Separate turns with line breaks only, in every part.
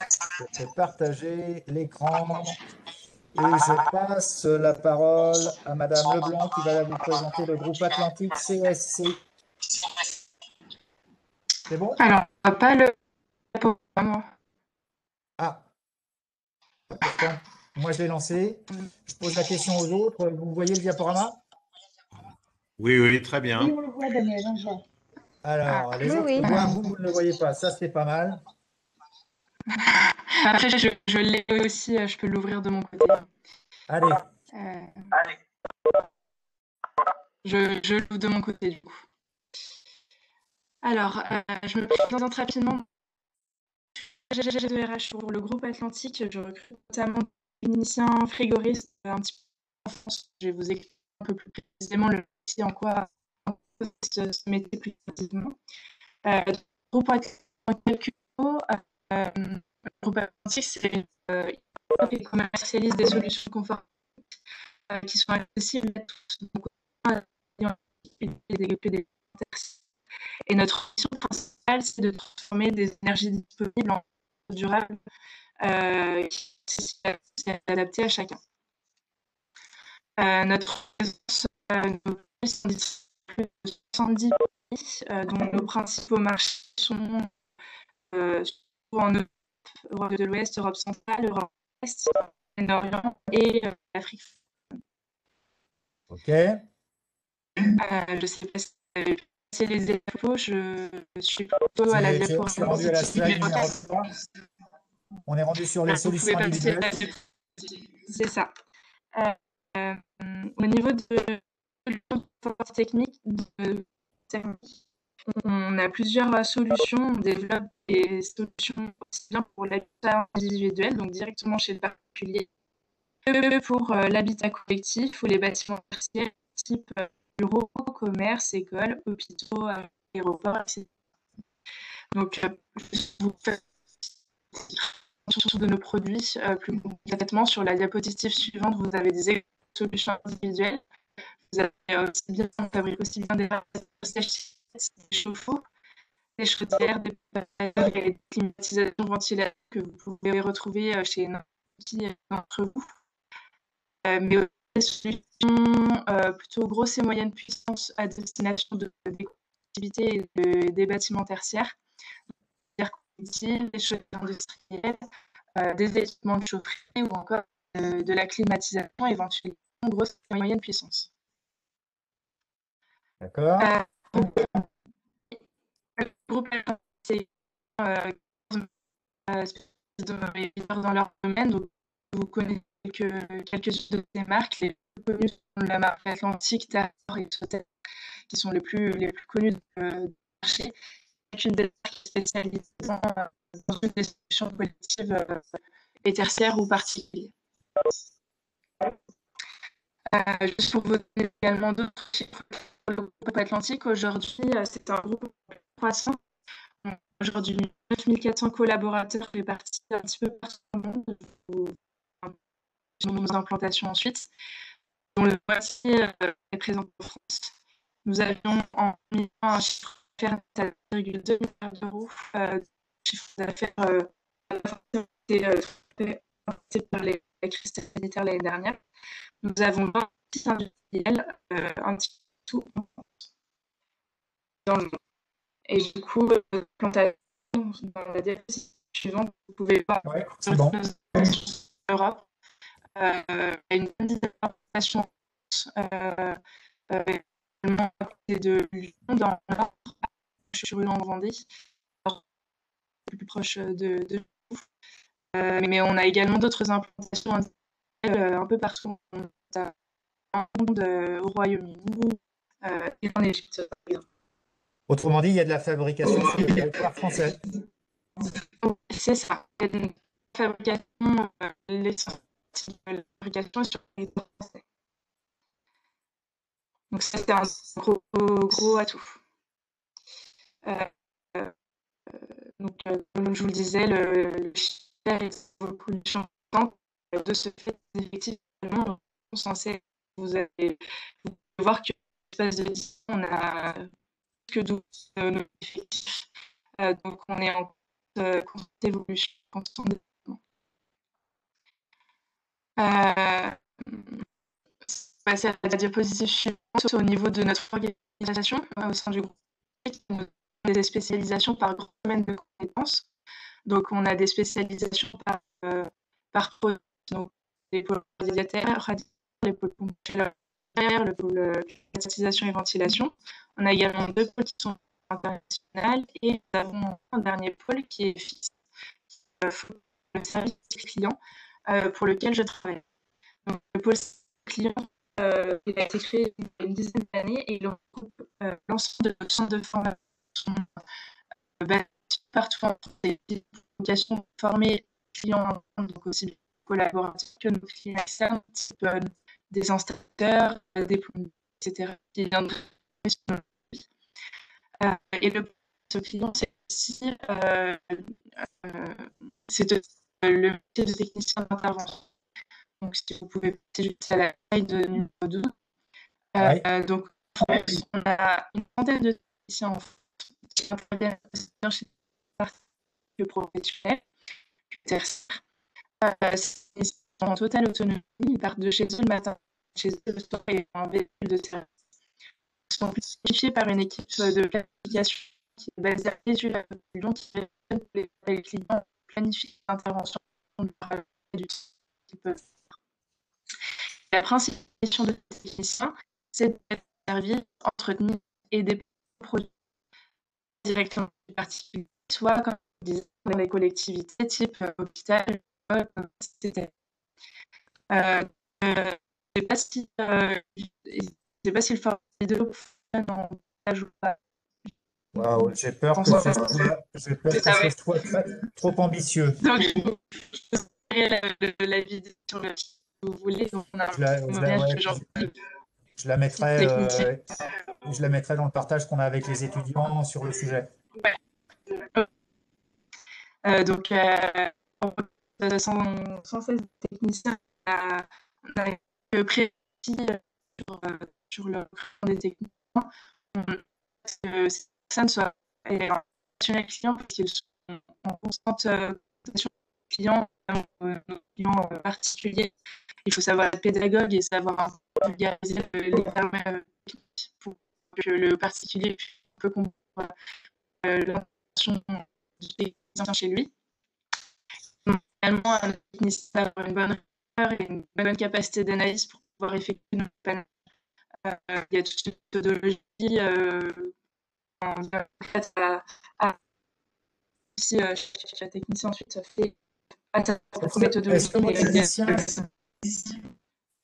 Je fais partager l'écran et je passe la parole à Madame Leblanc qui va vous présenter le groupe Atlantique CSC. C'est bon?
Alors, on va pas le programme.
Ah, pourtant, moi je l'ai lancé. Je pose la question aux autres. Vous voyez le diaporama?
Oui, oui, très
Oui,
bien.
on le voit, Daniel, on le voit.
Alors, les
Oui,
autres
oui.
le voient, vous ne le voyez pas. Ça, c'est pas mal.
Après, je l'ai aussi, je peux l'ouvrir de mon côté.
Allez,
Euh, je l'ouvre de mon côté, du coup. Alors, je me présente rapidement. J'ai de RH pour le groupe Atlantique. Je recrute notamment des techniciens frigoristes un petit peu en France. Je vais vous expliquer un peu plus précisément le métier, en quoi ce métier plus précisément. Le groupe Atlantique, le groupe Atlantique, c'est qui commercialise des solutions confortables qui sont accessibles à tous. Donc, et notre mission principale, c'est de transformer des énergies disponibles en durables qui sont adaptées à chacun. Notre présence, nos produits sont plus de 70 pays, dont nos principaux marchés sont en Europe de l'Ouest, Europe centrale, Europe de l'Est, Moyen-Orient et l'Afrique.
ok.
Je ne sais pas si vous avez passé les diapos, je suis plutôt à la
Je suis rendu à la slide
diaporama.
numéro 3. On est rendu sur les
Vous pouvez
solutions
passer
individuelles.
c'est ça. Au niveau de force technique, on a plusieurs solutions. On développe des solutions aussi bien pour l'habitat individuel, donc directement chez le particulier, que pour l'habitat collectif ou les bâtiments tertiaires, type bureaux, commerces, écoles, hôpitaux, aéroports, etc. Donc, vous faites de nos produits plus concrètement sur la diapositive suivante, vous avez des solutions individuelles. Vous avez aussi bien, on fabrique aussi bien des sèches, des chauffe-eau, des chaudières, des palettes et des climatisations ventilation que vous pouvez retrouver chez n'importe d'entre vous. Mais aussi des solutions plutôt grosses et moyennes puissances à destination des collectivités et des bâtiments tertiaires, des chaudières industrielles, des équipements de chaufferie ou encore de la climatisation éventuellement grosse et moyenne puissance.
D'accord.
Le groupe c'est dans leur domaine, donc vous connaissez quelques-unes de ces marques. Les plus connues sont la marque Atlantique, Taror et Total, qui sont les plus connues du marché. Chacune des marques spécialisées dans une des solutions collectives et tertiaires ou particulières. Juste pour vous donner également d'autres chiffres pour le groupe Atlantique, aujourd'hui, c'est un groupe croissant. Aujourd'hui, 9400 collaborateurs répartis un petit peu partout dans le monde, nos implantations ensuite, dont le moitié est présent en France. Nous avions en 2020 un chiffre d'affaires de 7,2 milliards d'euros, chiffre d'affaires par les crises sanitaires l'année dernière. Nous avons 26 industriels, un petit peu tout dans le monde. Et du coup, plantation, dans la diapositive suivante, vous pouvez voir
c'est bon.
Europe, une bonne diversification de Lyon dans le nord, sur Lyon en Vendée, plus proche de vous. Mais on a également d'autres implantations un peu partout dans le monde, au Royaume-Uni et en Égypte.
Autrement dit, il y a de la fabrication sur le territoire français.
C'est ça. Il y a une fabrication, l'essentiel de la fabrication est sur le territoire français. Donc ça, c'est un gros atout. Donc, comme je vous le disais, le chiffre est beaucoup de changements. De ce fait, effectivement, on est censé, vous pouvez voir que l'espace de 10 ans, on a que 12 nos effectifs. Donc, on est en évolution constante des développements. Passer à la diapositive suivante au niveau de notre organisation au sein du groupe, qui nous donne des spécialisations par grand domaine de compétences. Donc, on a des spécialisations par pôle, donc les pôles radiataires, les pôles ponctuels, le pôle climatisation et ventilation. On a également 2 pôles qui sont internationaux et nous avons un dernier pôle qui est fixe, le service client pour lequel je travaille. Donc, le pôle client, il a été créé il y a une dizaine d'années et il regroupe l'ensemble de nos centres de formation partout en France, des vocations de former clients, donc aussi bien collaboratifs que nos clients externes, type des installateurs, des plombiers, etc. qui viennent de et ce client, c'est aussi le métier de technicien d'intervention. Donc, si vous pouvez passer juste à la taille de numéro 12. Donc, on a une trentaine de techniciens en France qui interviennent chez les professionnels, tertiaires. Ils sont en totale autonomie, ils partent de chez eux le matin, chez eux le soir et en véhicule de service. Ils sont planifiés par une équipe de planification qui est basée à Lyon, qui fait les clients planifient l'intervention du qui peut. La principale mission de technicien, c'est de servir, entretenir et des produits directement des particuliers, soit comme on disait, dans les collectivités type hôpital, école, etc. Je ne sais pas si le format vidéo fonctionne en montage ou pas.
Waouh, j'ai peur que ce soit trop ambitieux.
Donc, je vous la vidéo sur le si vous voulez.
Je la mettrai dans le partage qu'on a avec les étudiants sur le sujet.
Donc, 116 techniciens, on a pris sur le des techniciens. Que ces personnes soient rationnelles clients parce qu'ils sont en constante rotation clients, nos clients particuliers. Il faut savoir être pédagogue et savoir vulgariser les termes pour que le particulier peut comprendre l'intention du technicien chez lui. Donc, également, un technicien a une bonne rigueur et une bonne capacité d'analyse pour pouvoir effectuer une panne. Il y a toute une méthodologie si chaque technicien ensuite fait sa propre méthodologie.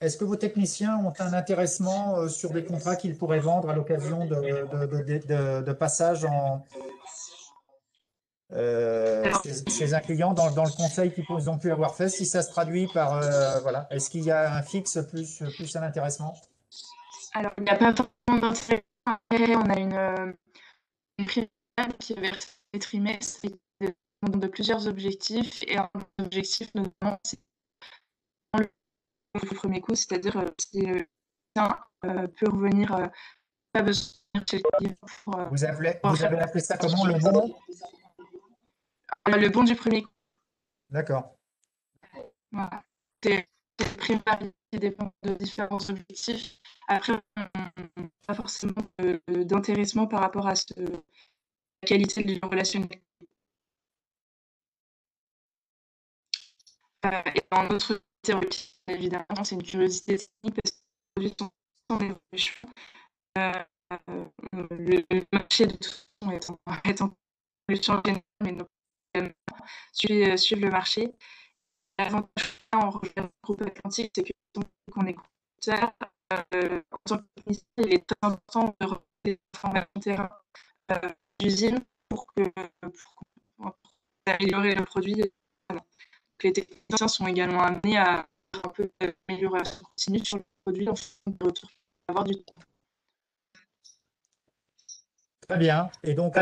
Est-ce que vos techniciens ont un intéressement sur des contrats qu'ils pourraient vendre à l'occasion de passage chez un client dans le conseil qu'ils ont pu avoir fait, si ça se traduit par voilà, est-ce qu'il y a un fixe plus un intéressement?
Alors, il n'y a pas vraiment d'intérêt. On a une prime qui est versée les trimestres et de plusieurs objectifs. Et un objectif, notamment, c'est le premier coup, c'est-à-dire si quelqu'un peut revenir, pas besoin de chez le client pour.
Vous avez appelé ça comment, le bon?
Le bon du premier coup.
D'accord.
Voilà. C'est une prime qui dépend de différents objectifs. Après, on n'a pas forcément d'intéressement par rapport à la qualité du relationnel. Et en autre théorie, évidemment, c'est une curiosité technique parce que les produits sont en évolution. Le marché de toute façon est en évolution générale, mais nos suivent le marché. L'avantage en rejoignant le groupe Atlantique, c'est qu'on est compteur. En tant que technicien, il est très important de remonter des informations terrain d'usine pour améliorer le produit. Les techniciens sont également amenés à faire un peu d'amélioration continue sur le produit en fonction de retour avoir du temps.
Très bien. Et donc,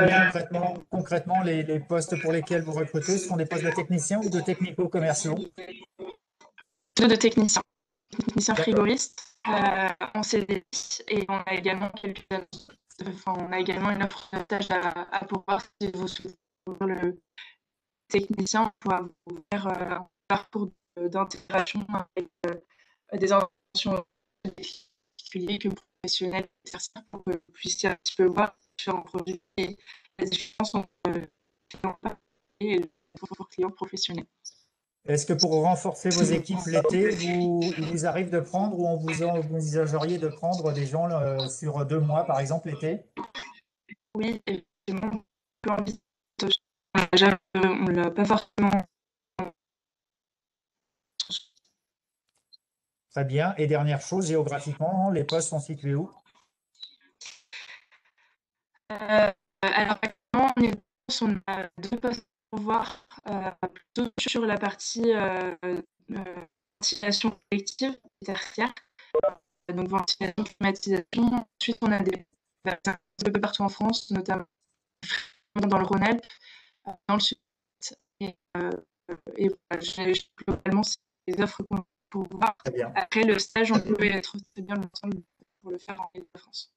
concrètement, les postes pour lesquels vous recrutez, ce sont des postes de techniciens ou de technico-commerciaux?
De techniciens. Techniciens frigoristes, on CDI et on a également on a également une offre de stage à pourvoir si vous souhaitez techniciens pour avoir ouvert un parcours d'intégration avec des interventions particuliers que professionnels pour que vous puissiez un petit peu voir différents produits et la différence entre clients particuliers et pour clients professionnels.
Est-ce que pour renforcer vos équipes l'été, il vous arrive de prendre ou vous envisageriez de prendre des gens sur 2 mois, par exemple, l'été?
Oui, effectivement, on l'a pas forcément.
Très bien. Et dernière chose, géographiquement, les postes sont situés où?
Alors actuellement, on a 2 postes à pourvoir, plutôt sur la partie ventilation collective et tertiaire. Donc ventilation, climatisation. Ensuite, on a des vaccins un peu partout en France, notamment dans le Rhône-Alpes, dans le sud. Et voilà, globalement, c'est des offres qu'on peut voir.
Très bien.
Après, le stage, on peut être très bien l'ensemble pour le faire en Île-de-France.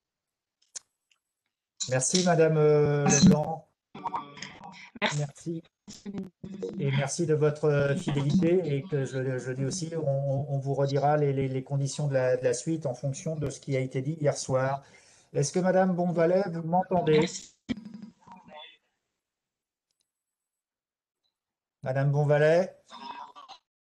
Merci, Madame Leblanc.
Merci.
Et merci de votre fidélité. Et que je dis aussi, on vous redira les conditions de la suite en fonction de ce qui a été dit hier soir. Est-ce que Madame Bonvalet, vous m'entendez?
Merci.
Madame Bonvalet?